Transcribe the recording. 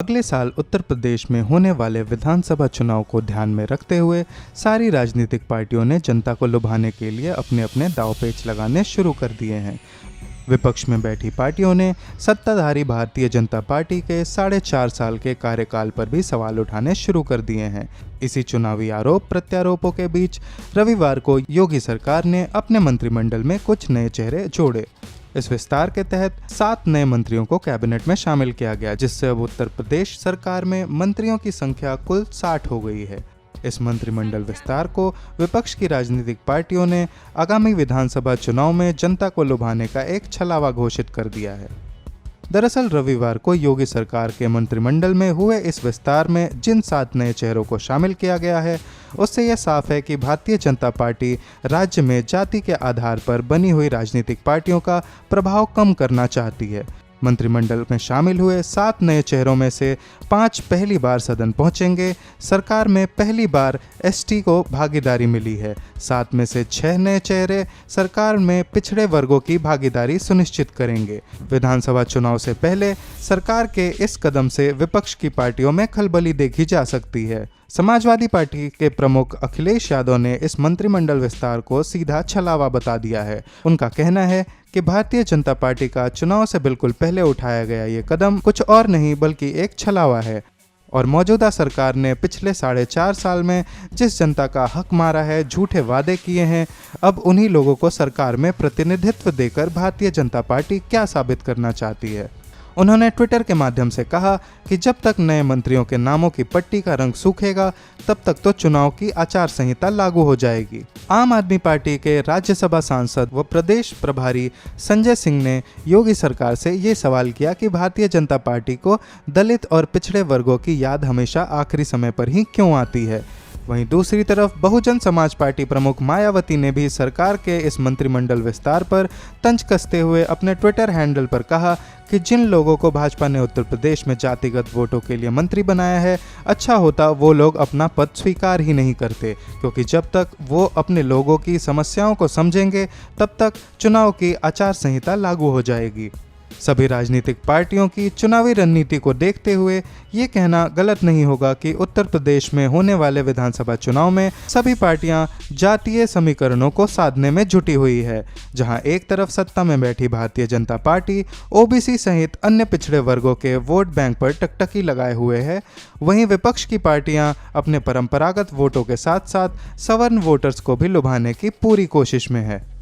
अगले साल उत्तर प्रदेश में होने वाले विधानसभा चुनाव को ध्यान में रखते हुए सारी राजनीतिक पार्टियों ने जनता को लुभाने के लिए अपने अपने दांवपेच लगाने शुरू कर दिए हैं। विपक्ष में बैठी पार्टियों ने सत्ताधारी भारतीय जनता पार्टी के 4.5 साल के कार्यकाल पर भी सवाल उठाने शुरू कर दिए हैं। इसी चुनावी आरोप प्रत्यारोपों के बीच रविवार को योगी सरकार ने अपने मंत्रिमंडल में कुछ नए चेहरे जोड़े। इस विस्तार के तहत 7 नए मंत्रियों को कैबिनेट में शामिल किया गया, जिससे अब उत्तर प्रदेश सरकार में मंत्रियों की संख्या कुल 60 हो गई है। इस मंत्रिमंडल विस्तार को विपक्ष की राजनीतिक पार्टियों ने आगामी विधानसभा चुनाव में जनता को लुभाने का एक छलावा घोषित कर दिया है। दरअसल रविवार को योगी सरकार के मंत्रिमंडल में हुए इस विस्तार में जिन 7 नए चेहरों को शामिल किया गया है, उससे यह साफ है कि भारतीय जनता पार्टी राज्य में जाति के आधार पर बनी हुई राजनीतिक पार्टियों का प्रभाव कम करना चाहती है। मंत्रिमंडल में शामिल हुए 7 नए चेहरों में से 5 पहली बार सदन पहुंचेंगे। सरकार में पहली बार एसटी को भागीदारी मिली है। 7 में से 6 नए चेहरे सरकार में पिछड़े वर्गों की भागीदारी सुनिश्चित करेंगे। विधानसभा चुनाव से पहले सरकार के इस कदम से विपक्ष की पार्टियों में खलबली देखी जा सकती है। समाजवादी पार्टी के प्रमुख अखिलेश यादव ने इस मंत्रिमंडल विस्तार को सीधा छलावा बता दिया है। उनका कहना है कि भारतीय जनता पार्टी का चुनाव से बिल्कुल पहले उठाया गया ये कदम कुछ और नहीं बल्कि एक छलावा है और मौजूदा सरकार ने पिछले 4.5 साल में जिस जनता का हक मारा है, झूठे वादे किए हैं, अब उन्हीं लोगों को सरकार में प्रतिनिधित्व देकर भारतीय जनता पार्टी क्या साबित करना चाहती है। उन्होंने ट्विटर के माध्यम से कहा कि जब तक नए मंत्रियों के नामों की पट्टी का रंग सूखेगा तब तक तो चुनाव की आचार संहिता लागू हो जाएगी। आम आदमी पार्टी के राज्यसभा सांसद व प्रदेश प्रभारी संजय सिंह ने योगी सरकार से ये सवाल किया कि भारतीय जनता पार्टी को दलित और पिछड़े वर्गों की याद हमेशा आखिरी समय पर ही क्यों आती है। वहीं दूसरी तरफ बहुजन समाज पार्टी प्रमुख मायावती ने भी सरकार के इस मंत्रिमंडल विस्तार पर तंज कसते हुए अपने ट्विटर हैंडल पर कहा कि जिन लोगों को भाजपा ने उत्तर प्रदेश में जातिगत वोटों के लिए मंत्री बनाया है, अच्छा होता वो लोग अपना पद स्वीकार ही नहीं करते, क्योंकि जब तक वो अपने लोगों की समस्याओं को समझेंगे तब तक चुनाव की आचार संहिता लागू हो जाएगी। सभी राजनीतिक पार्टियों की चुनावी रणनीति को देखते हुए ये कहना गलत नहीं होगा कि उत्तर प्रदेश में होने वाले विधानसभा चुनाव में सभी पार्टियां जातीय समीकरणों को साधने में जुटी हुई है। जहां एक तरफ सत्ता में बैठी भारतीय जनता पार्टी ओबीसी सहित अन्य पिछड़े वर्गों के वोट बैंक पर टकटकी लगाए हुए है, वहीं विपक्ष की पार्टियां अपने परंपरागत वोटों के साथ साथ सवर्ण वोटर्स को भी लुभाने की पूरी कोशिश में है।